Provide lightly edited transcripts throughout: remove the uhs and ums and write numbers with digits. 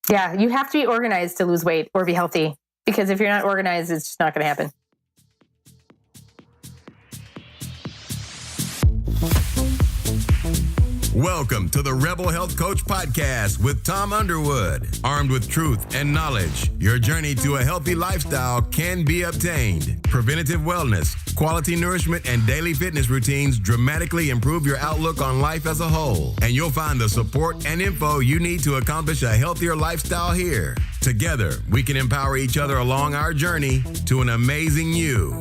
Yeah, you have to be organized to lose weight or be healthy, because if you're not organized, it's just not going to happen. Welcome to the Rebel Health Coach Podcast with Tom Underwood. Armed with truth and knowledge, your journey to a healthy lifestyle can be obtained. Preventative wellness, quality nourishment, and daily fitness routines dramatically improve your outlook on life as a whole. And you'll find the support and info you need to accomplish a healthier lifestyle here. Together, we can empower each other along our journey to an amazing you.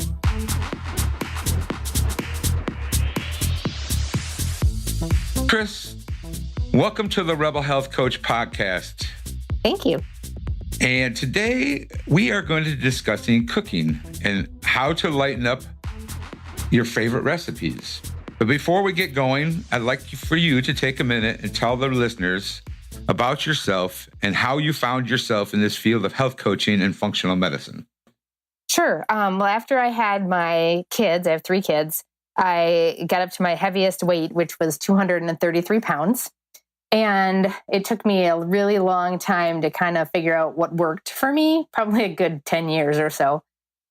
Chris, welcome to the Rebel Health Coach Podcast. Thank you. And today we are going to be discussing cooking and how to lighten up your favorite recipes. But before we get going, I'd like for you to take a minute and tell the listeners about yourself and how you found yourself in this field of health coaching and functional medicine. Sure. Well, after I had my kids, I have 3 kids, I got up to my heaviest weight, which was 233 pounds. And it took me a really long time to kind of figure out what worked for me, probably a good 10 years or so.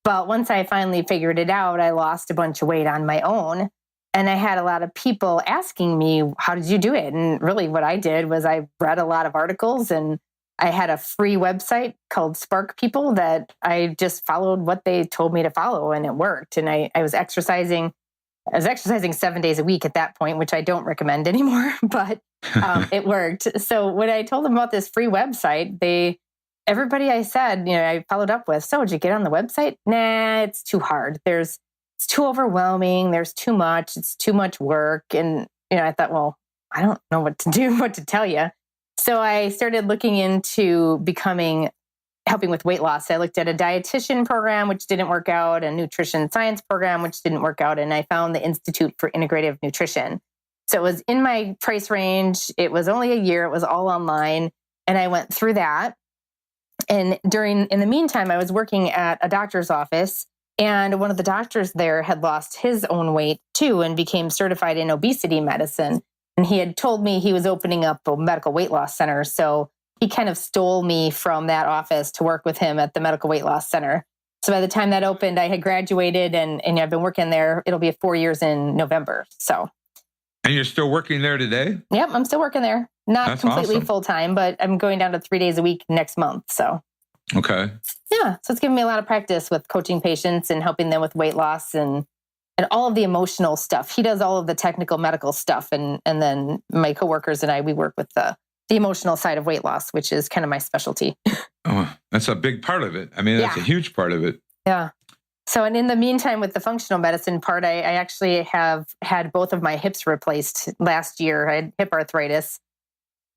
But once I finally figured it out, I lost a bunch of weight on my own. And I had a lot of people asking me, how did you do it? And really what I did was I read a lot of articles, and I had a free website called Spark People that I just followed what they told me to follow, and it worked. And I was exercising 7 days a week at that point, which I don't recommend anymore, but it worked. So when I told them about this free website, everybody I said, I followed up with, so did you get on the website? Nah, it's too hard. It's too overwhelming. There's too much. It's too much work. And, I thought, well, I don't know what to do, what to tell you. So I started looking into helping with weight loss. I looked at a dietitian program, which didn't work out, a nutrition science program, which didn't work out. And I found the Institute for Integrative Nutrition. So it was in my price range. It was only a year. It was all online. And I went through that. And in the meantime, I was working at a doctor's office, and one of the doctors there had lost his own weight too and became certified in obesity medicine. And he had told me he was opening up a medical weight loss center. So he kind of stole me from that office to work with him at the medical weight loss center. So by the time that opened, I had graduated, and I've been working there. It'll be 4 years in November. So. And you're still working there today? Yep, I'm still working there. Not That's completely awesome. Full-time, but I'm going down to 3 days a week next month. So. Okay. Yeah. So it's given me a lot of practice with coaching patients and helping them with weight loss and all of the emotional stuff. He does all of the technical medical stuff. And then my coworkers and I, we work with the emotional side of weight loss, which is kind of my specialty. Oh, that's a big part of it. I mean, that's a huge part of it. Yeah. So, and in the meantime, with the functional medicine part, I actually have had both of my hips replaced last year. I had hip arthritis.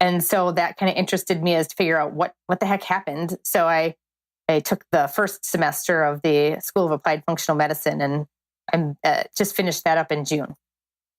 And so that kind of interested me as to figure out what the heck happened. So I took the first semester of the School of Applied Functional Medicine, and I'm just finished that up in June.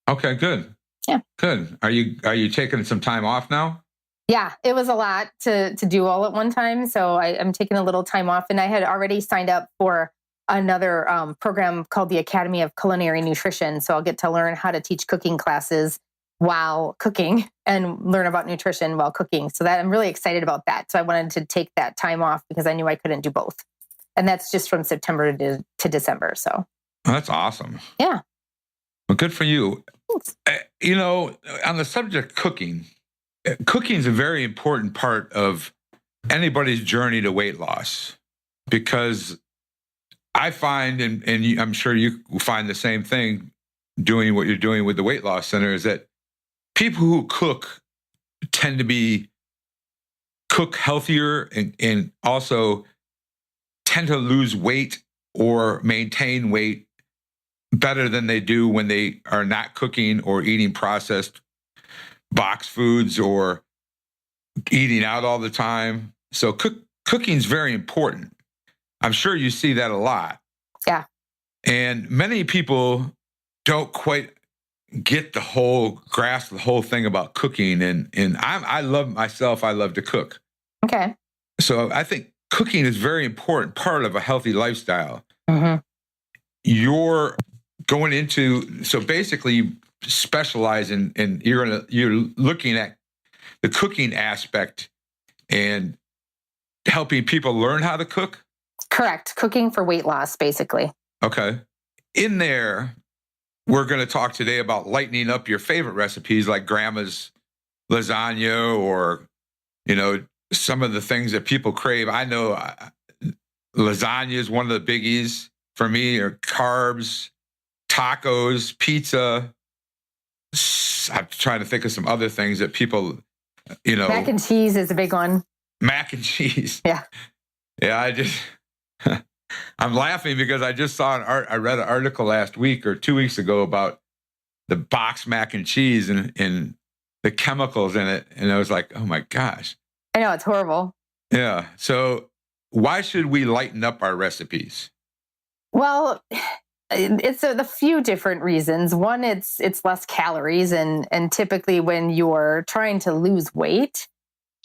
Okay, good. Yeah. Good. Are you taking some time off now? Yeah, it was a lot to do all at one time. So I'm taking a little time off, and I had already signed up for another program called the Academy of Culinary Nutrition. So I'll get to learn how to teach cooking classes while cooking and learn about nutrition while cooking. So that I'm really excited about that. So I wanted to take that time off because I knew I couldn't do both. And that's just from September to December. So. Oh, that's awesome. Yeah. Well, good for you. Thanks. On the subject of cooking is a very important part of anybody's journey to weight loss, because I find, and I'm sure you find the same thing doing what you're doing with the weight loss center, is that people who cook tend to cook healthier and also tend to lose weight or maintain weight better than they do when they are not cooking or eating processed box foods or eating out all the time. So cooking is very important. I'm sure you see that a lot. Yeah. And many people don't quite get grasp the whole thing about cooking. And I love to cook. Okay. So I think cooking is a very important part of a healthy lifestyle. Mm-hmm. You're going into, so basically you specialize in you're looking at the cooking aspect and helping people learn how to cook? Correct. Cooking for weight loss, basically. Okay. In there, we're going to talk today about lightening up your favorite recipes like grandma's lasagna or, some of the things that people crave. I know lasagna is one of the biggies for me, or carbs, tacos, pizza. I'm trying to think of some other things that people, Mac and cheese is a big one. Mac and cheese. Yeah. Yeah, I'm laughing because I just saw I read an article last week or 2 weeks ago about the box mac and cheese and the chemicals in it. And I was like, oh my gosh. I know, it's horrible. Yeah. So why should we lighten up our recipes? Well, it's a few different reasons. One, it's less calories. And typically when you're trying to lose weight,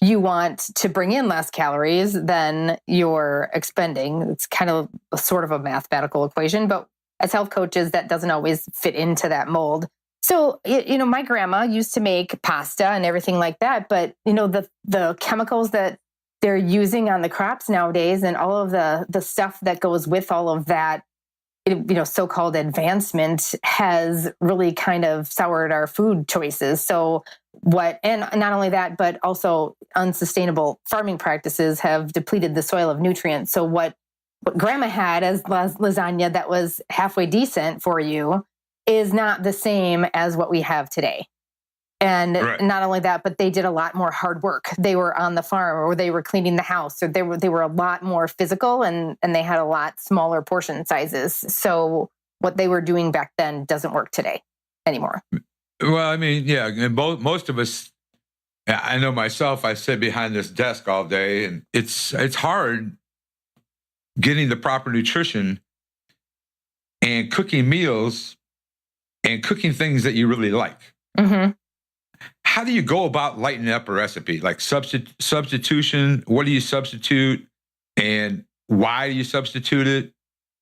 you want to bring in less calories than you're expending. It's kind of sort of a mathematical equation, but as health coaches, that doesn't always fit into that mold. So, my grandma used to make pasta and everything like that, but, the chemicals that they're using on the crops nowadays and all of the stuff that goes with all of that, so-called advancement has really kind of soured our food choices. So and not only that, but also unsustainable farming practices have depleted the soil of nutrients. So what grandma had as lasagna that was halfway decent for you is not the same as what we have today. And right. Not only that, but they did a lot more hard work. They were on the farm, or they were cleaning the house, or they were a lot more physical, and they had a lot smaller portion sizes. So what they were doing back then doesn't work today anymore. Well, I mean, yeah, and most of us, I know myself, I sit behind this desk all day, and it's hard getting the proper nutrition and cooking meals and cooking things that you really like. Mm-hmm. How do you go about lightening up a recipe? Like substitution, what do you substitute and why do you substitute it?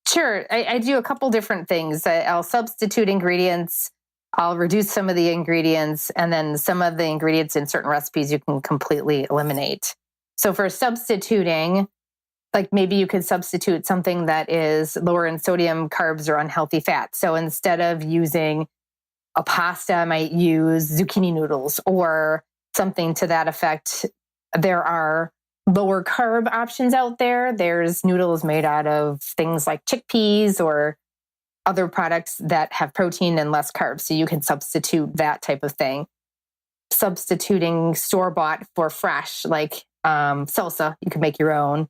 Sure. I do a couple different things. I'll substitute ingredients. I'll reduce some of the ingredients, and then some of the ingredients in certain recipes you can completely eliminate. So for substituting, like maybe you could substitute something that is lower in sodium, carbs, or unhealthy fat. So instead of using a pasta, I might use zucchini noodles or something to that effect. There are lower carb options out there. There's noodles made out of things like chickpeas or other products that have protein and less carbs. So you can substitute that type of thing. Substituting store-bought for fresh, like salsa, you can make your own.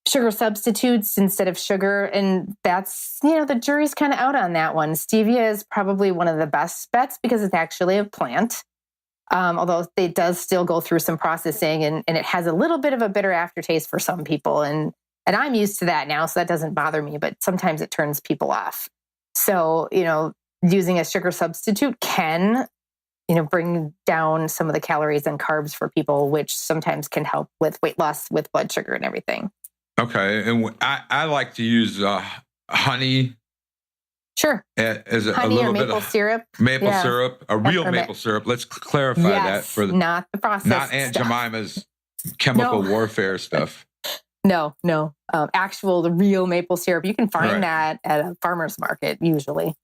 Sugar substitutes instead of sugar. And that's, the jury's kind of out on that one. Stevia is probably one of the best bets because it's actually a plant. Although it does still go through some processing and it has a little bit of a bitter aftertaste for some people. And I'm used to that now, so that doesn't bother me, but sometimes it turns people off. So, using a sugar substitute can, bring down some of the calories and carbs for people, which sometimes can help with weight loss with blood sugar and everything. Okay. And I like to use honey. Sure. As a honey little or bit maple of syrup. Maple syrup, a real maple syrup. Let's clarify that for not the process. Not Aunt Jemima's chemical warfare stuff. No. Actual, the real maple syrup. You can find that at a farmer's market usually,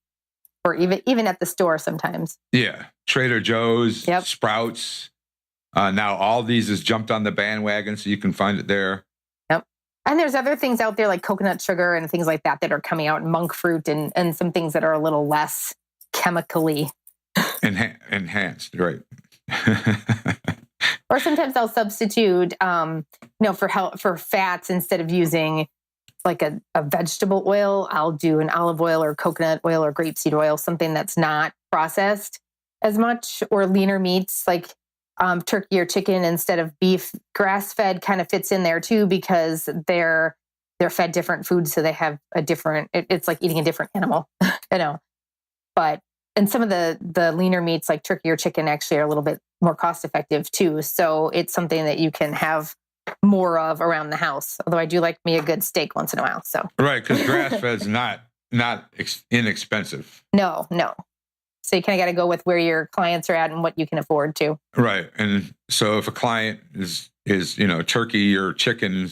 or even at the store sometimes. Yeah. Trader Joe's, Sprouts. Now all these has jumped on the bandwagon, so you can find it there. And there's other things out there like coconut sugar and things like that are coming out, monk fruit and some things that are a little less chemically enhanced, right? Or sometimes I'll substitute, for fats, instead of using like a vegetable oil, I'll do an olive oil or coconut oil or grapeseed oil, something that's not processed as much, or leaner meats like turkey or chicken instead of beef. Grass-fed kind of fits in there too because they're fed different foods, so they have a different. It's like eating a different animal, But and some of the leaner meats like turkey or chicken actually are a little bit more cost-effective too. So it's something that you can have more of around the house. Although I do like me a good steak once in a while. So right, because grass-fed's not inexpensive. No. So you kind of got to go with where your clients are at and what you can afford to. Right. And so if a client is is, turkey or chicken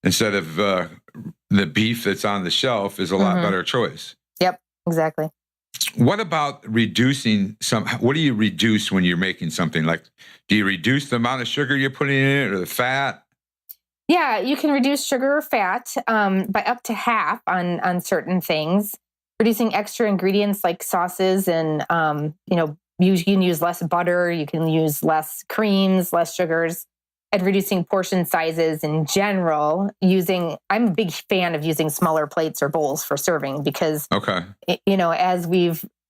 instead of the beef that's on the shelf is a lot better choice. Yep, exactly. What about reducing what do you reduce when you're making something? Like, do you reduce the amount of sugar you're putting in it or the fat? Yeah, you can reduce sugar or fat by up to half on certain things. Reducing extra ingredients like sauces and, you can use less butter, you can use less creams, less sugars, and reducing portion sizes in general. I'm a big fan of using smaller plates or bowls for serving because, as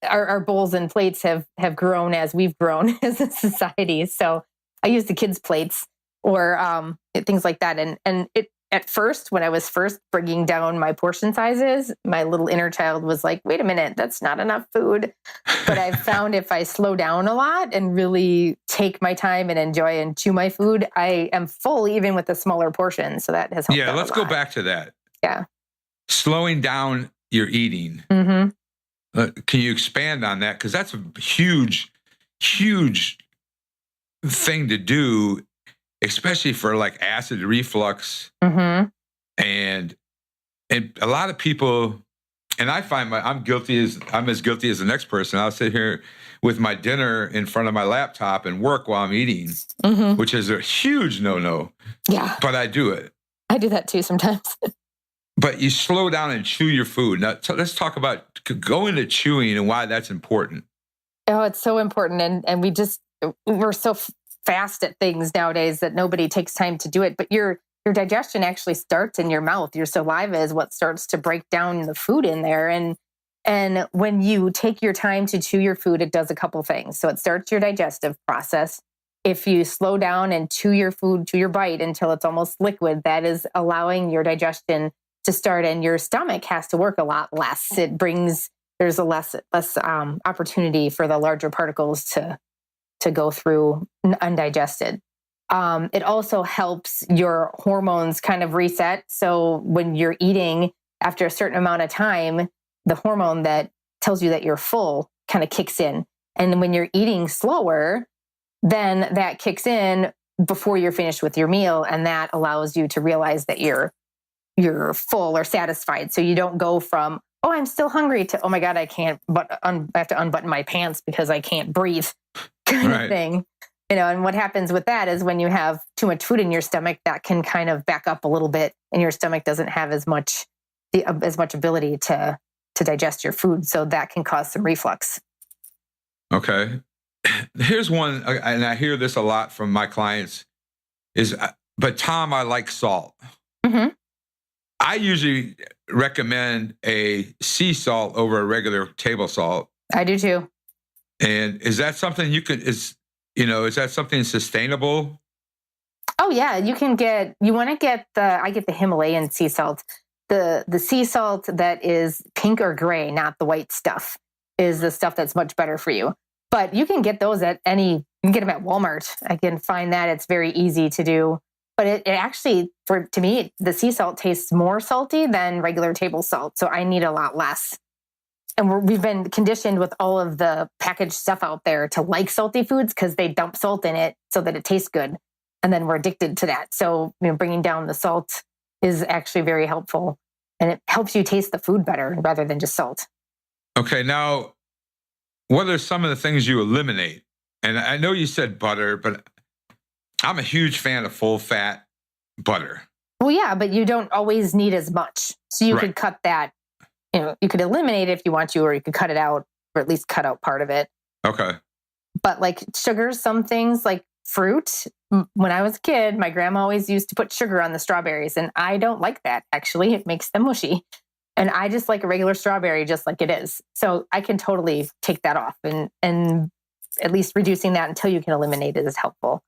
our bowls and plates have grown as we've grown as a society. So I use the kids' plates or things like that. And at first, when I was first bringing down my portion sizes, my little inner child was like, wait a minute, that's not enough food. But I've found if I slow down a lot and really take my time and enjoy and chew my food, I am full even with a smaller portion. So that has helped. Yeah, let's go back to that. Yeah. Slowing down your eating. Can you expand on that? Because that's a huge, huge thing to do, especially for like acid reflux. And a lot of people, and I find I'm as guilty as the next person. I'll sit here with my dinner in front of my laptop and work while I'm eating, which is a huge no-no. Yeah. But I do it. I do that too sometimes. But you slow down and chew your food. Now, let's talk about going to chewing and why that's important. Oh, it's so important. And we're so fast at things nowadays that nobody takes time to do it. But your digestion actually starts in your mouth. Your saliva is what starts to break down the food in there. And when you take your time to chew your food, it does a couple things. So it starts your digestive process. If you slow down and chew your food, chew your bite until it's almost liquid, that is allowing your digestion to start, and your stomach has to work a lot less. There's a less opportunity for the larger particles to go through undigested. It also helps your hormones kind of reset. So when you're eating, after a certain amount of time, the hormone that tells you that you're full kind of kicks in. And when you're eating slower, then that kicks in before you're finished with your meal. And that allows you to realize that you're full or satisfied. So you don't go from, oh, I'm still hungry to, oh my God, I can't, but I have to unbutton my pants because I can't breathe kind of thing. And what happens with that is when you have too much food in your stomach, that can kind of back up a little bit and your stomach doesn't have as much ability to digest your food. So that can cause some reflux. Okay. Here's one, and I hear this a lot from my clients but Tom, I like salt. I usually recommend a sea salt over a regular table salt. I do too. And is that something is that something sustainable? Oh yeah, I get the Himalayan sea salt. The sea salt that is pink or gray, not the white stuff, is the stuff that's much better for you. But you can get those you can get them at Walmart. I can find that it's very easy to do. But it actually, to me, the sea salt tastes more salty than regular table salt. So I need a lot less. And we've been conditioned with all of the packaged stuff out there to like salty foods because they dump salt in it so that it tastes good. And then we're addicted to that. So bringing down the salt is actually very helpful. And it helps you taste the food better rather than just salt. Okay, now, what are some of the things you eliminate? And I know you said butter, but I'm a huge fan of full fat butter. Well, yeah, but you don't always need as much. So you could cut that. You could eliminate it if you want to, or you could cut it out, or at least cut out part of it. Okay. But like sugars, some things like fruit. When I was a kid, my grandma always used to put sugar on the strawberries, and I don't like that. Actually, it makes them mushy. And I just like a regular strawberry just like it is. So I can totally take that off, and at least reducing that until you can eliminate it is helpful.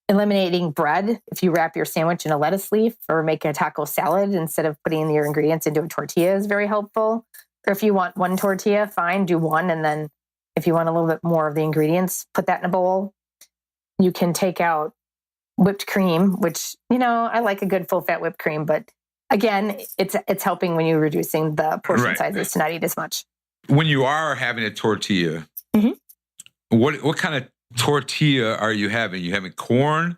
Eliminating bread, if you wrap your sandwich in a lettuce leaf or make a taco salad instead of putting your ingredients into a tortilla is very helpful. Or if you want one tortilla, fine, do one. And then if you want a little bit more of the ingredients, put that in a bowl. You can take out whipped cream, which, I like a good full fat whipped cream, but again, it's helping when you're reducing the portion sizes to not eat as much. When you are having a tortilla, what kind of tortilla are you having? You having corn?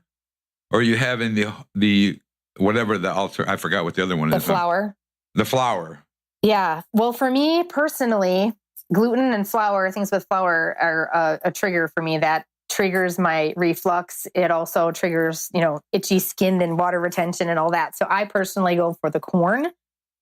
or are you having the whatever the I forgot what the other one The is. flour. The flour. Yeah. Well, for me personally, gluten and flour, things with flour are a trigger for me. That triggers my reflux. It also triggers, itchy skin and water retention and all that. So I personally go for the corn,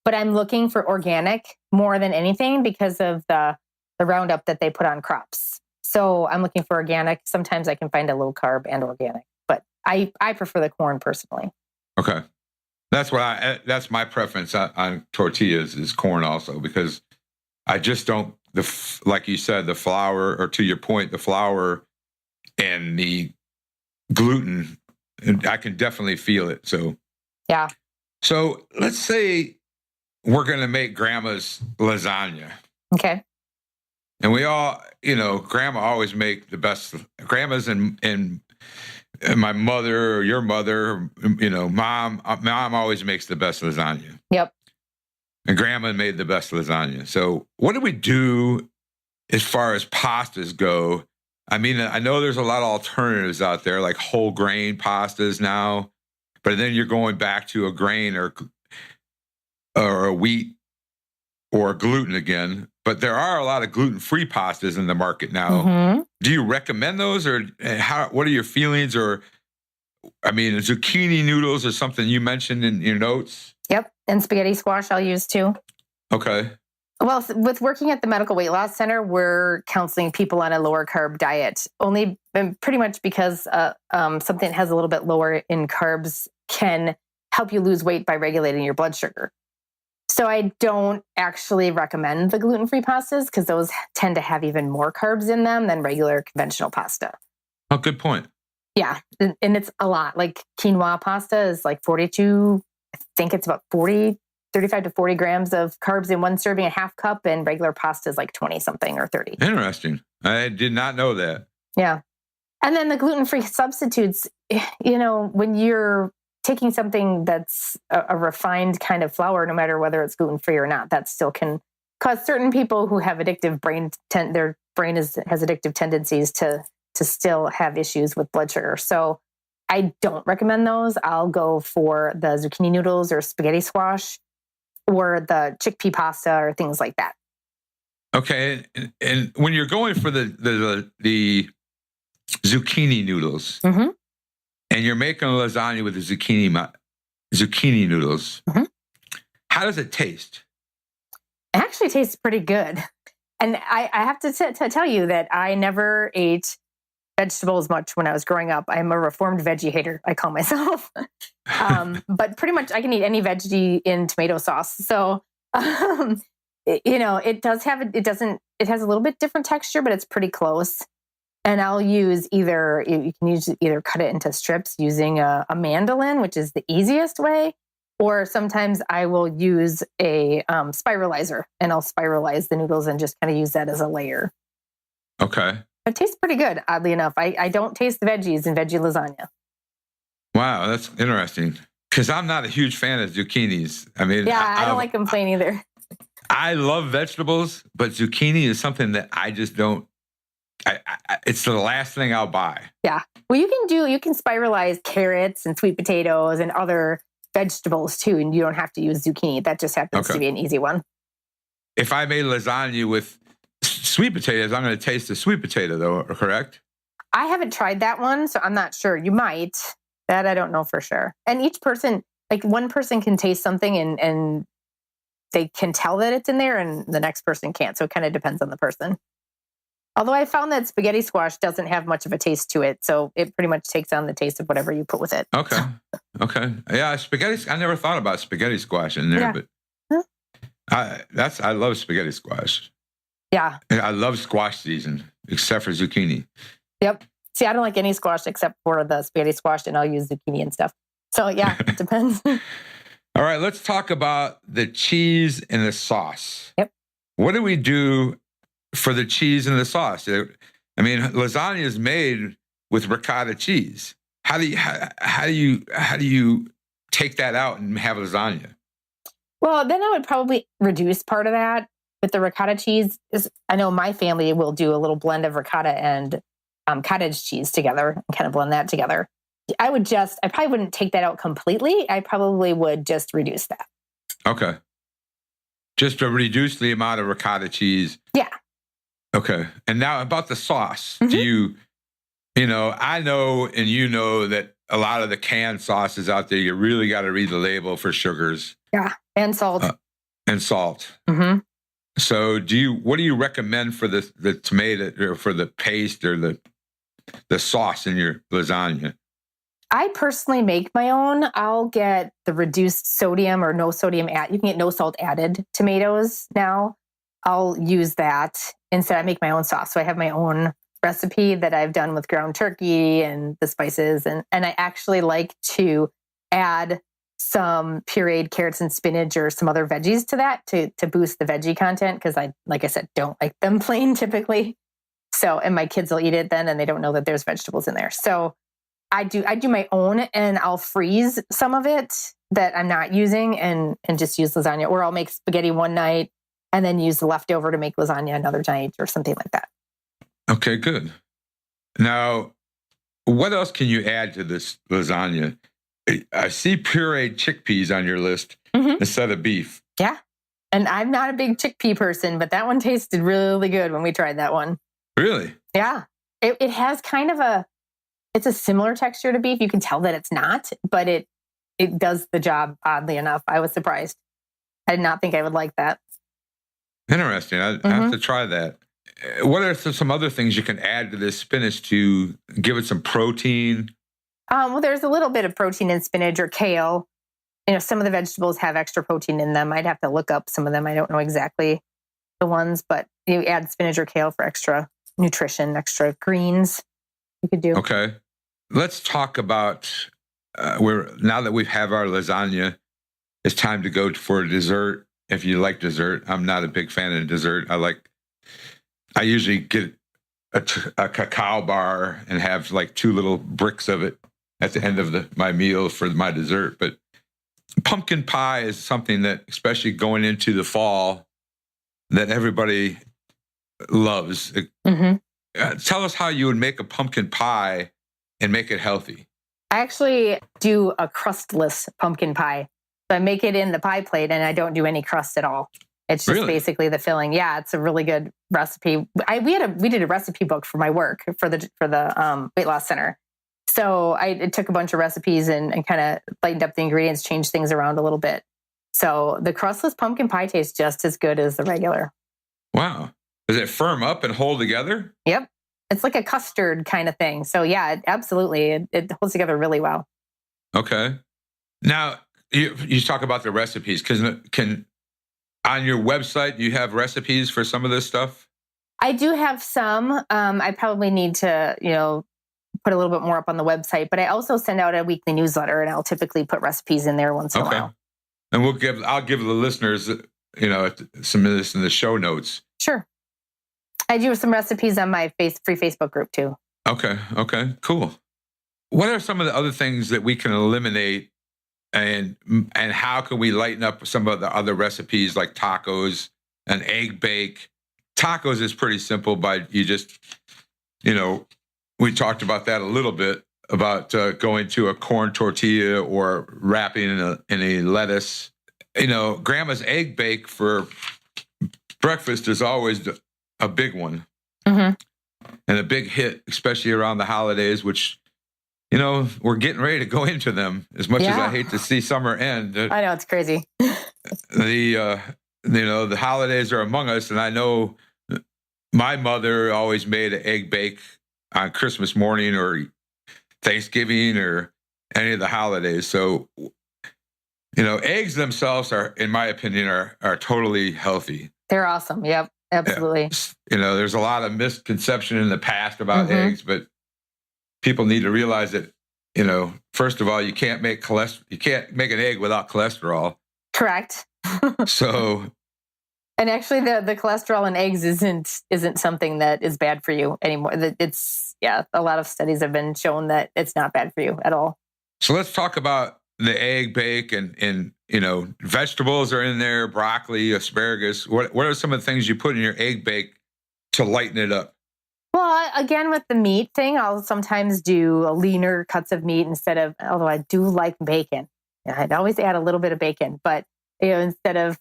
but I'm looking for organic more than anything because of the Roundup that they put on crops. So I'm looking for organic. Sometimes I can find a low carb and organic, but I prefer the corn personally. Okay. That's that's my preference on tortillas is corn also, because I just don't, like you said, the flour, or to your point, the flour and the gluten, I can definitely feel it. So, yeah. So let's say we're going to make grandma's lasagna. Okay. And we all, grandma always make the best, grandmas and my mother or your mother, mom always makes the best lasagna. Yep. And grandma made the best lasagna. So what do we do as far as pastas go? I mean, I know there's a lot of alternatives out there, like whole grain pastas now, but then you're going back to a grain or a wheat or gluten again. But there are a lot of gluten-free pastas in the market now. Mm-hmm. Do you recommend those, or what are your feelings? Or, I mean, zucchini noodles or something you mentioned in your notes? Yep. And spaghetti squash I'll use too. Okay. Well, with working at the Medical Weight Loss Center, we're counseling people on a lower carb diet, only pretty much because something has a little bit lower in carbs can help you lose weight by regulating your blood sugar. So I don't actually recommend the gluten-free pastas because those tend to have even more carbs in them than regular conventional pasta. Oh, good point. Yeah. And it's a lot. Like quinoa pasta is like 42, I think it's about 35 to 40 grams of carbs in one serving, a half cup, and regular pasta is like 20 something or 30. Interesting. I did not know that. Yeah. And then the gluten-free substitutes, when you're taking something that's a refined kind of flour, no matter whether it's gluten-free or not, that still can cause certain people who have addictive their brain has addictive tendencies to still have issues with blood sugar. So I don't recommend those. I'll go for the zucchini noodles or spaghetti squash or the chickpea pasta or things like that. Okay. And when you're going for the zucchini noodles, mm-hmm. and you're making a lasagna with the zucchini noodles, mm-hmm. how does it taste? It actually tastes pretty good. And I have to tell you that I never ate vegetables much when I was growing up. I'm a reformed veggie hater, I call myself. But pretty much I can eat any veggie in tomato sauce. So, it has a little bit different texture, but it's pretty close. And I'll use you can either cut it into strips using a mandolin, which is the easiest way, or sometimes I will use a spiralizer and I'll spiralize the noodles and just kind of use that as a layer. Okay. It tastes pretty good, oddly enough. I don't taste the veggies in veggie lasagna. Wow, that's interesting. Because I'm not a huge fan of zucchinis. I mean, yeah, I don't like them plain either. I love vegetables, but zucchini is something that I just don't. It's the last thing I'll buy. Yeah. Well, you can spiralize carrots and sweet potatoes and other vegetables too, and you don't have to use zucchini. That just happens to be an easy one. If I made lasagna with sweet potatoes, I'm going to taste the sweet potato, though, correct? I haven't tried that one, so I'm not sure. You might. That I don't know for sure. And each person, like one person can taste something and they can tell that it's in there and the next person can't. So it kind of depends on the person. Although I found that spaghetti squash doesn't have much of a taste to it. So it pretty much takes on the taste of whatever you put with it. Okay. Okay. Yeah, spaghetti. I never thought about spaghetti squash in there, but I love spaghetti squash. Yeah. And I love squash season, except for zucchini. Yep. See, I don't like any squash except for the spaghetti squash, and I'll use zucchini and stuff. So yeah, it depends. All right, let's talk about the cheese and the sauce. Yep. What do we do for the cheese and the sauce? I mean, lasagna is made with ricotta cheese. How do you take that out and have lasagna? Well, then I would probably reduce part of that with the ricotta cheese. I know my family will do a little blend of ricotta and cottage cheese together and kind of blend that together. I probably wouldn't take that out completely. I probably would just reduce that. Okay. Just to reduce the amount of ricotta cheese. Yeah. Okay. And now about the sauce. Mm-hmm. Do I know and you know that a lot of the canned sauces out there, you really got to read the label for sugars. Yeah. And salt. Mm-hmm. So what do you recommend for the tomato or for the paste or the sauce in your lasagna? I personally make my own. I'll get the reduced sodium or no sodium you can get no salt added tomatoes now. I'll use that instead. I make my own sauce. So I have my own recipe that I've done with ground turkey and the spices. And I actually like to add some pureed carrots and spinach or some other veggies to that to boost the veggie content. Cause like I said, don't like them plain typically. So, and my kids will eat it then and they don't know that there's vegetables in there. So I do my own and I'll freeze some of it that I'm not using and just use lasagna, or I'll make spaghetti one night and then use the leftover to make lasagna another night or something like that. Okay, good. Now, what else can you add to this lasagna? I see pureed chickpeas on your list instead of beef. Yeah. And I'm not a big chickpea person, but that one tasted really good when we tried that one. Really? Yeah. It has kind of it's a similar texture to beef. You can tell that it's not, but it does the job oddly enough. I was surprised. I did not think I would like that. Interesting. I have to try that. What are some other things you can add to this spinach to give it some protein? Well, there's a little bit of protein in spinach or kale. Some of the vegetables have extra protein in them. I'd have to look up some of them. I don't know exactly the ones, but you add spinach or kale for extra nutrition, extra greens you could do. Okay. Let's talk about now that we have our lasagna, it's time to go for a dessert. If you like dessert, I'm not a big fan of dessert. I usually get a cacao bar and have like 2 little bricks of it at the end of my meal for my dessert. But pumpkin pie is something that, especially going into the fall, that everybody loves. Tell us how you would make a pumpkin pie and make it healthy. I actually do a crustless pumpkin pie. So I make it in the pie plate and I don't do any crust at all. It's just basically the filling. Yeah, it's a really good recipe. We did a recipe book for my work for the weight loss center. So I took a bunch of recipes and kind of lightened up the ingredients, changed things around a little bit. So the crustless pumpkin pie tastes just as good as the regular. Wow. Does it firm up and hold together? Yep. It's like a custard kind of thing. So yeah, absolutely. It holds together really well. Okay. Now, you talk about the recipes. On your website, you have recipes for some of this stuff? I do have some. I probably need to, put a little bit more up on the website, but I also send out a weekly newsletter and I'll typically put recipes in there once in a while. And I'll give the listeners, some of this in the show notes. Sure. I do some recipes on my free Facebook group too. Okay, cool. What are some of the other things that we can eliminate, and how can we lighten up some of the other recipes like tacos and egg bake? Tacos is pretty simple, but you just, we talked about that a little bit about going to a corn tortilla or wrapping in a lettuce. Grandma's egg bake for breakfast is always a big one and a big hit, especially around the holidays, which, we're getting ready to go into them as much as I hate to see summer end. I know, it's crazy. The holidays are among us. And I know my mother always made an egg bake on Christmas morning or Thanksgiving or any of the holidays. So, eggs themselves are, in my opinion, are totally healthy. They're awesome. Yep. Absolutely. There's a lot of misconception in the past about eggs, but people need to realize that, first of all, you can't make an egg without cholesterol. Correct. So, and actually the cholesterol in eggs isn't something that is bad for you anymore. A lot of studies have been shown that it's not bad for you at all. So let's talk about the egg bake and vegetables are in there, broccoli, asparagus. What are some of the things you put in your egg bake to lighten it up? Well, again, with the meat thing, I'll sometimes do leaner cuts of meat instead of, although I do like bacon. And I'd always add a little bit of bacon, but instead of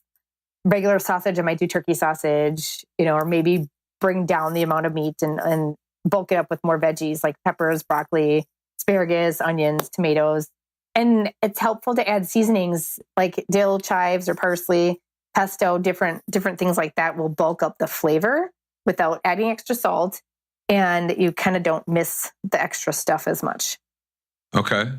regular sausage, I might do turkey sausage, or maybe bring down the amount of meat and bulk it up with more veggies like peppers, broccoli, asparagus, onions, tomatoes. And it's helpful to add seasonings like dill, chives, or parsley, pesto, different things like that will bulk up the flavor without adding extra salt. And you kind of don't miss the extra stuff as much. Okay.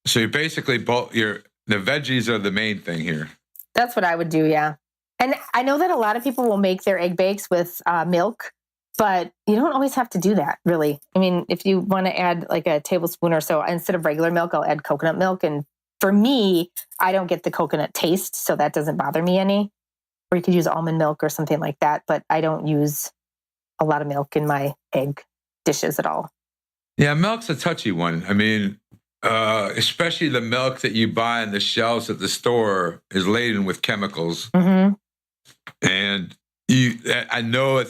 So you basically the veggies are the main thing here. That's what I would do, yeah. And I know that a lot of people will make their egg bakes with milk, but you don't always have to do that, really. I mean, if you want to add like a tablespoon or so, instead of regular milk, I'll add coconut milk. And for me, I don't get the coconut taste, so that doesn't bother me any. Or you could use almond milk or something like that, but I don't use a lot of milk in my egg dishes at all. Yeah, milk's a touchy one. I mean, especially the milk that you buy on the shelves at the store is laden with chemicals. Mm-hmm. And I know at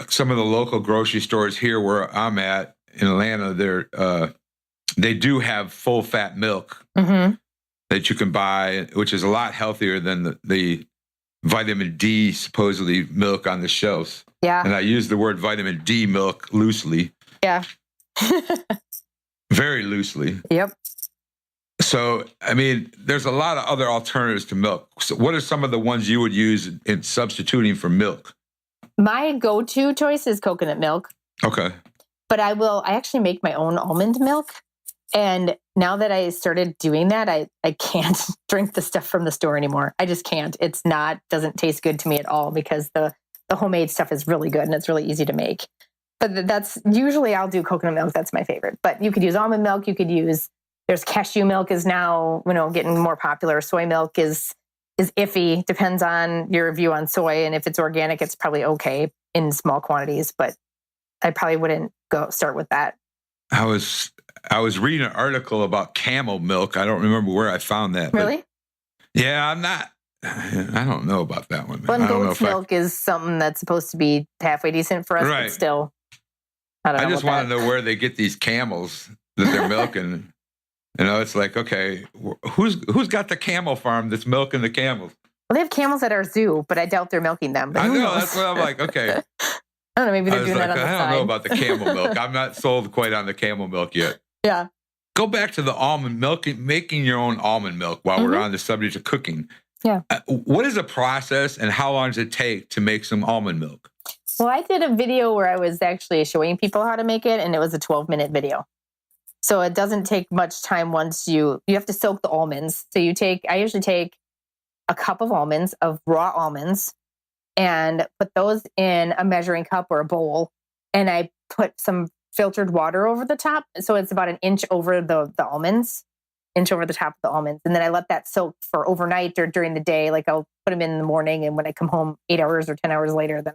some of the local grocery stores here where I'm at in Atlanta, they do have full fat milk that you can buy, which is a lot healthier than the vitamin D supposedly milk on the shelves. Yeah. And I use the word vitamin D milk loosely. Yeah. Very loosely. Yep. So, I mean, there's a lot of other alternatives to milk. So what are some of the ones you would use in substituting for milk? My go-to choice is coconut milk. Okay. But I actually make my own almond milk. And now that I started doing that, I can't drink the stuff from the store anymore. I just can't. Doesn't taste good to me at all because the homemade stuff is really good and it's really easy to make. But that's usually I'll do coconut milk. That's my favorite. But you could use almond milk. You could use, there's cashew milk is now, getting more popular. Soy milk is iffy. Depends on your view on soy. And if it's organic, it's probably okay in small quantities, but I probably wouldn't start with that. I was reading an article about camel milk. I don't remember where I found that. Really? Yeah, I don't know about that one. Well, goat's milk is something that's supposed to be halfway decent for us, right. But still, I don't know. I just want to know where they get these camels that they're milking. It's like, okay, who's got the camel farm that's milking the camels? Well, they have camels at our zoo, but I doubt they're milking them. But I know, that's what I'm like, okay. I don't know, maybe they're doing that on the side. I don't know about the camel milk. I'm not sold quite on the camel milk yet. Yeah. Go back to the almond milk, making your own almond milk while we're on the subject of cooking. Yeah. What is the process and how long does it take to make some almond milk? Well, I did a video where I was actually showing people how to make it, and it was a 12-minute video. So it doesn't take much time once you have to soak the almonds. So I usually take a cup of almonds, of raw almonds, and put those in a measuring cup or a bowl. And I put some filtered water over the top. So it's about an inch over the almonds, inch over the top of the almonds. And then I let that soak for overnight or during the day. Like I'll put them in the morning. And when I come home 8 hours or 10 hours later, then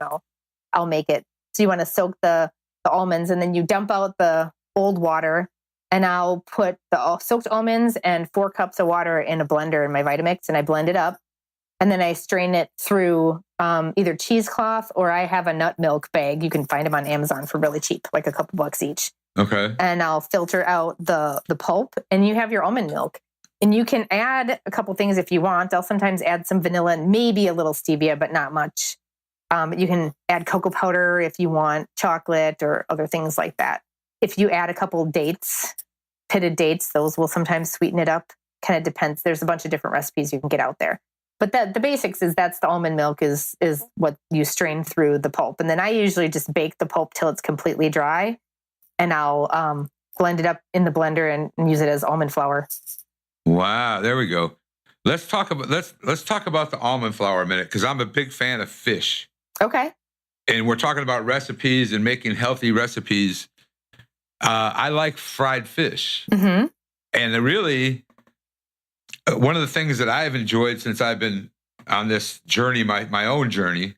I'll make it. So you want to soak the almonds, and then you dump out the old water, and I'll put the soaked almonds and 4 cups of water in a blender in my Vitamix, and I blend it up. And then I strain it through either cheesecloth, or I have a nut milk bag. You can find them on Amazon for really cheap, like a couple bucks each. Okay. And I'll filter out the pulp, and you have your almond milk. And you can add a couple things if you want. I'll sometimes add some vanilla and maybe a little stevia, but not much. You can add cocoa powder if you want, chocolate or other things like that. If you add a couple dates, pitted dates, those will sometimes sweeten it up. Kind of depends. There's a bunch of different recipes you can get out there. But the basics is that's the almond milk is what you strain through the pulp. And then I usually just bake the pulp till it's completely dry. And I'll blend it up in the blender and use it as almond flour. Wow, there we go. Let's talk about the almond flour a minute, because I'm a big fan of fish. Okay. And we're talking about recipes and making healthy recipes. I like fried fish. Mm-hmm. And really, one of the things that I've enjoyed since I've been on this journey, my own journey,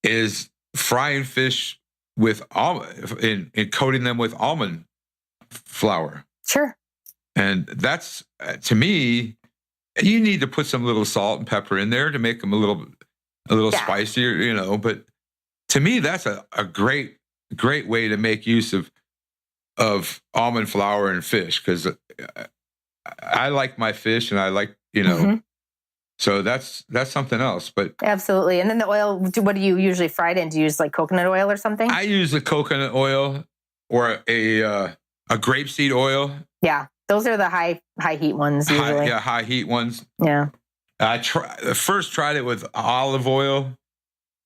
is frying fish with almond and coating them with almond flour. Sure. And that's, to me, you need to put some little salt and pepper in there to make them a little spicier, But to me, that's a great great way to make use of almond flour and fish, because I like my fish and I like, so that's something else. But absolutely. And then the oil, what do you usually fry it in? Do you use like coconut oil or something? I use a coconut oil or a grapeseed oil. Yeah. Those are the high heat ones usually. High heat ones. Yeah. I first tried it with olive oil.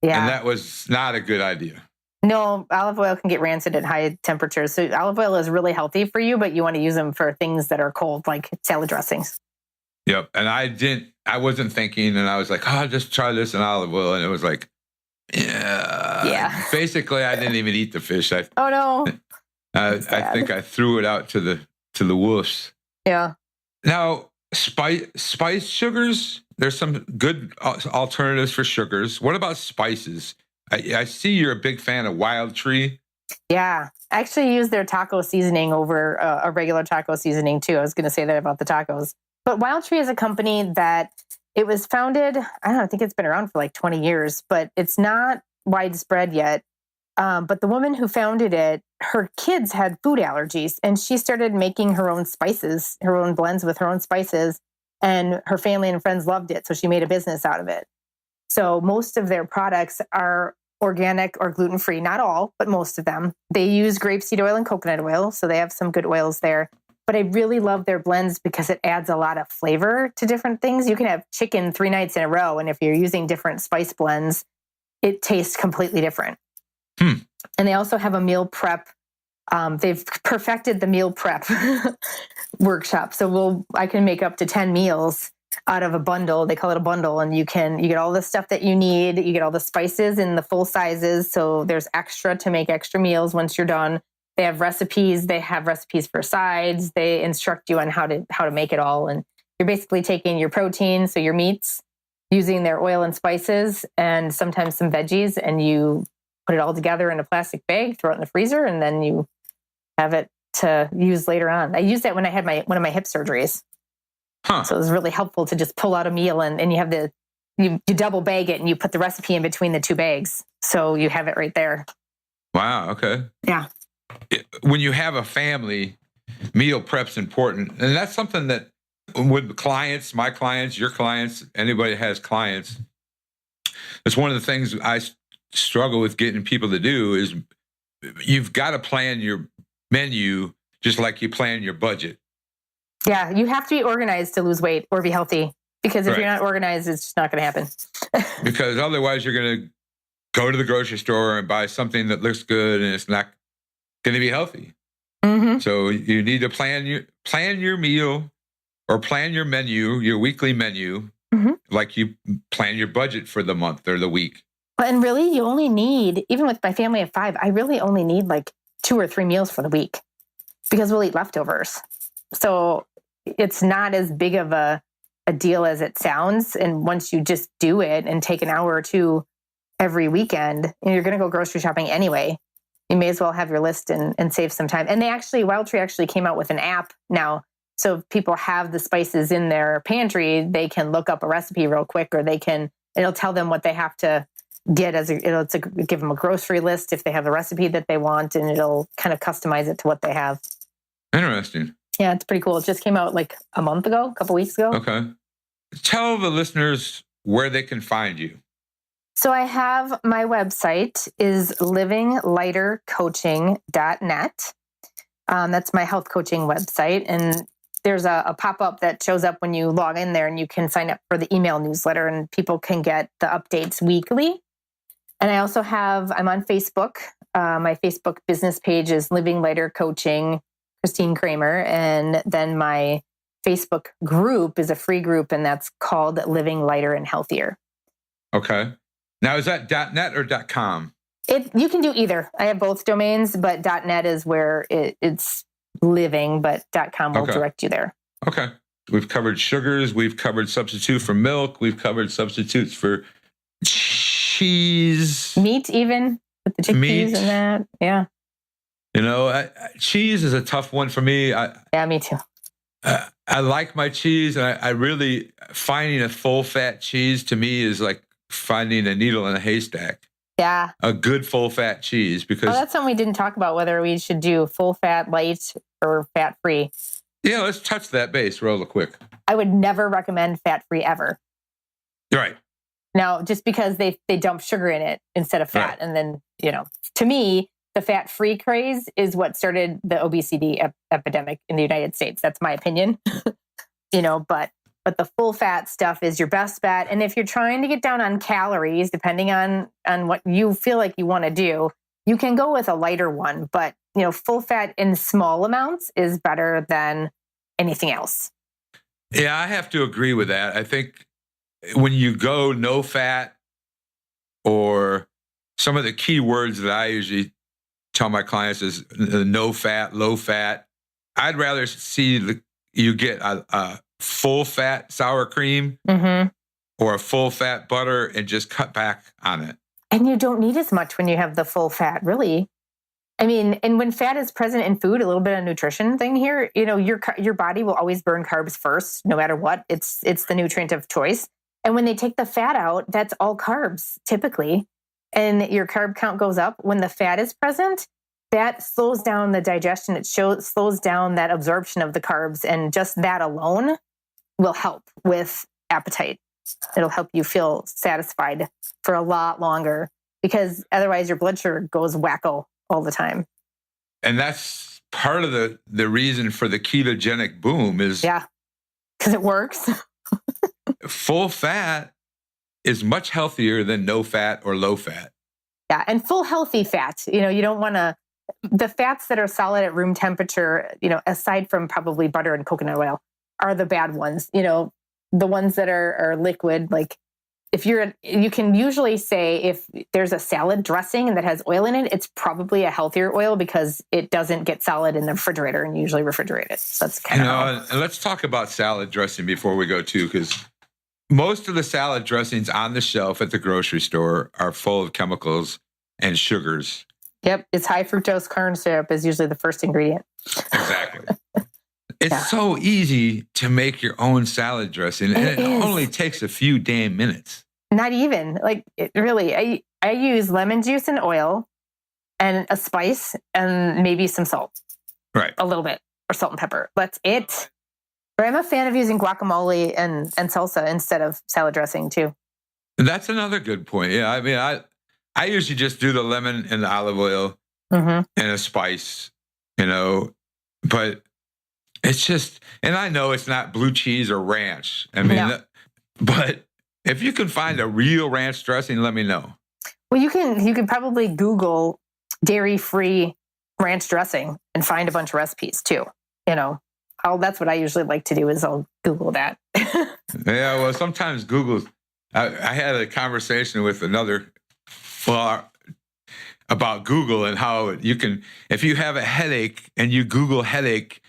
Yeah. And that was not a good idea. No, olive oil can get rancid at high temperatures. So olive oil is really healthy for you, but you want to use them for things that are cold, like salad dressings. Yep. And I wasn't thinking, and I was like, I'll just try this in olive oil. And it was like, yeah. Basically, I didn't even eat the fish. Oh, no. I think I threw it out to the wolves. Yeah. Now, spice sugars, there's some good alternatives for sugars. What about spices? I see you're a big fan of Wild Tree. Yeah. I actually use their taco seasoning over a regular taco seasoning too. I was going to say that about the tacos. But Wild Tree is a company that it was founded, I think it's been around for like 20 years, but it's not widespread yet. But the woman who founded it, her kids had food allergies, and she started making her own spices, her own blends with her own spices, and her family and friends loved it. So she made a business out of it. So most of their products are organic or gluten-free, not all, but most of them. They use grapeseed oil and coconut oil, so they have some good oils there. But I really love their blends because it adds a lot of flavor to different things. You can have chicken 3 nights in a row, and if you're using different spice blends, it tastes completely different. And they also have a meal prep. They've perfected the meal prep workshop. So I can make up to 10 meals out of a bundle. They call it a bundle, and you get all the stuff that you need. You get all the spices in the full sizes. So there's extra to make extra meals once you're done. They have recipes. They have recipes for sides. They instruct you on how to make it all. And you're basically taking your protein, so your meats, using their oil and spices, and sometimes some veggies, and you put it all together in a plastic bag, throw it in the freezer, and then you have it to use later on. I used that when I had one of my hip surgeries. So it was really helpful to just pull out a meal, and you have you double bag it, and you put the recipe in between the 2 bags. So you have it right there. Wow. Okay. Yeah. When you have a family, meal prep's important. And that's something that with clients, my clients, your clients, anybody that has clients, it's one of the things I struggle with getting people to do is you've got to plan your menu just like you plan your budget. Yeah, you have to be organized to lose weight or be healthy, because if you're not organized, it's just not going to happen. Because otherwise you're going to go to the grocery store and buy something that looks good and it's not going to be healthy. Mm-hmm. So you need to plan your meal or plan your menu, your weekly menu, like you plan your budget for the month or the week. And really, you only need, even with my family of 5, I really only need like 2 or 3 meals for the week, because we'll eat leftovers. So it's not as big of a deal as it sounds. And once you just do it and take an hour or 2 every weekend, and you're going to go grocery shopping anyway, you may as well have your list and save some time. And Wild Tree actually came out with an app now. So if people have the spices in their pantry, they can look up a recipe real quick, or it'll tell them what they have to get it'll give them a grocery list if they have the recipe that they want, and it'll kind of customize it to what they have. Interesting. Yeah, it's pretty cool. It just came out like a month ago, a couple weeks ago. Okay. Tell the listeners where they can find you. So I have my website is livinglightercoaching.net. That's my health coaching website. And there's a pop-up that shows up when you log in there, and you can sign up for the email newsletter, and people can get the updates weekly. And I also I'm on Facebook. My Facebook business page is Living Lighter Coaching, Christine Kramer. And then my Facebook group is a free group, and that's called Living Lighter and Healthier. Okay. Now, is that .net or .com? You can do either. I have both domains, but .net is where it's living, but .com will direct you there. Okay. We've covered sugars. We've covered substitute for milk. We've covered substitutes for cheese. Meat, even, with the chickpeas and that. Yeah. Cheese is a tough one for me. Yeah, me too. I like my cheese, and I really, finding a full fat cheese to me is like finding a needle in a haystack. Yeah. a good full fat cheese, because that's something we didn't talk about, whether we should do full fat, light, or fat free. Yeah, let's touch that base real quick. I would never recommend fat free ever. Right. Now, just because they dump sugar in it instead of fat. Right. And then, to me, the fat free craze is what started the obesity epidemic in the United States. That's my opinion. But the full fat stuff is your best bet. And if you're trying to get down on calories, depending on what you feel like you want to do, you can go with a lighter one. But, full fat in small amounts is better than anything else. Yeah, I have to agree with that. I think when you go no fat, or some of the key words that I usually tell my clients is no fat, low fat, I'd rather see you get a full fat sour cream or a full fat butter and just cut back on it. And you don't need as much when you have the full fat, really. I mean, and when fat is present in food, a little bit of nutrition thing here, your body will always burn carbs first, no matter what. It's the nutrient of choice. And when they take the fat out, that's all carbs typically. And your carb count goes up. When the fat is present, that slows down the digestion. It slows down that absorption of the carbs. And just that alone will help with appetite. It'll help you feel satisfied for a lot longer, because otherwise your blood sugar goes wacko all the time. And that's part of the reason for the ketogenic boom is... Yeah, because it works. Full fat is much healthier than no fat or low fat. Yeah, and full healthy fat. You don't want to... The fats that are solid at room temperature, aside from probably butter and coconut oil, are the bad ones. The ones that are liquid, like you can usually say if there's a salad dressing and that has oil in it, it's probably a healthier oil because it doesn't get solid in the refrigerator, and you usually refrigerate it. So that's kind of... And let's talk about salad dressing before we go too, because most of the salad dressings on the shelf at the grocery store are full of chemicals and sugars. Yep. It's high fructose corn syrup is usually the first ingredient. Exactly. It's so easy to make your own salad dressing, and it only takes a few damn minutes. Not even. Really, I use lemon juice and oil and a spice and maybe some salt. Right. A little bit, or salt and pepper. That's it. But I'm a fan of using guacamole and salsa instead of salad dressing too. That's another good point. Yeah, I mean, I usually just do the lemon and the olive oil and a spice, but it's just, and I know it's not blue cheese or ranch. I mean, but if you can find a real ranch dressing, let me know. Well, you can probably Google dairy-free ranch dressing and find a bunch of recipes too. That's what I usually like to do is I'll Google that. Yeah, well, sometimes Google. I had a conversation with about Google and how you can, if you have a headache and you Google headache,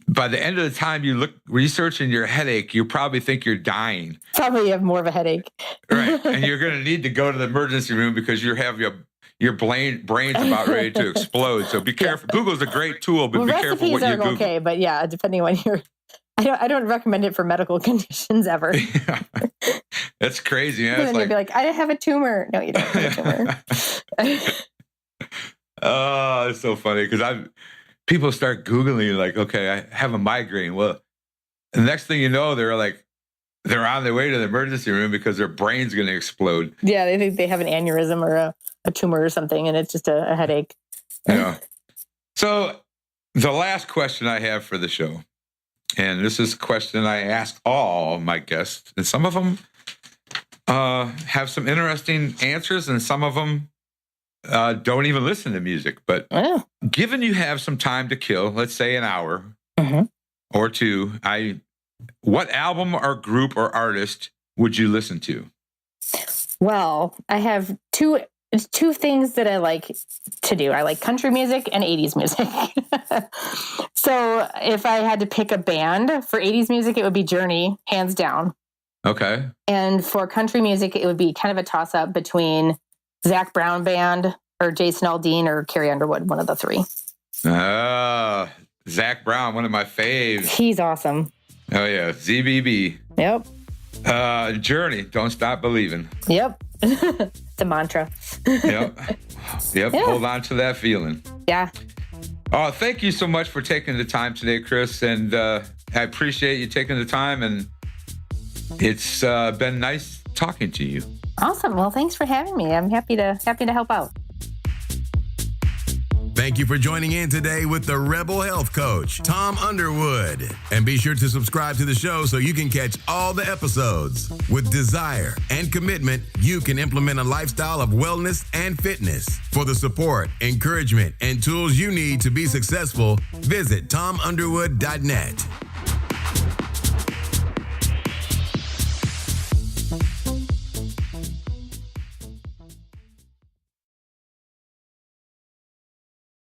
by the end of the time you look researching your headache, you probably think you're dying. Probably have more of a headache. Right. And you're going to need to go to the emergency room because you have your brain's about ready to explode. So be careful. Google's a great tool, but be careful what you Google. Recipes are okay, but yeah, depending on I don't recommend it for medical conditions ever. Yeah. That's crazy. Yeah, then you'd be like, I have a tumor. No, you don't have a tumor. Oh, it's so funny because people start Googling like, okay, I have a migraine. Well, the next thing you know, they're on their way to the emergency room because their brain's going to explode. Yeah, they think they have an aneurysm or a tumor or something, and it's just a headache. Yeah. So the last question I have for the show, and this is a question I ask all my guests, and some of them have some interesting answers, and some of them don't even listen to music. But given you have some time to kill, let's say an hour or two, what album or group or artist would you listen to? Well, I have two things that I like to do. I like country music and 80s music. So if I had to pick a band for 80s music, it would be Journey, hands down. Okay. And for country music, it would be kind of a toss-up between Zac Brown Band or Jason Aldean or Carrie Underwood, one of the three. Zac Brown, one of my faves. He's awesome. Oh, yeah. ZBB. Yep. Journey, Don't Stop Believing. Yep. It's a mantra. Yep. Yeah. Hold on to that feeling. Yeah. Oh, thank you so much for taking the time today, Chris. And I appreciate you taking the time. And it's been nice talking to you. Awesome. Well, thanks for having me. I'm happy to help out. Thank you for joining in today with the Rebel Health Coach, Tom Underwood. And be sure to subscribe to the show so you can catch all the episodes. With desire and commitment, you can implement a lifestyle of wellness and fitness. For the support, encouragement, and tools you need to be successful, visit tomunderwood.net.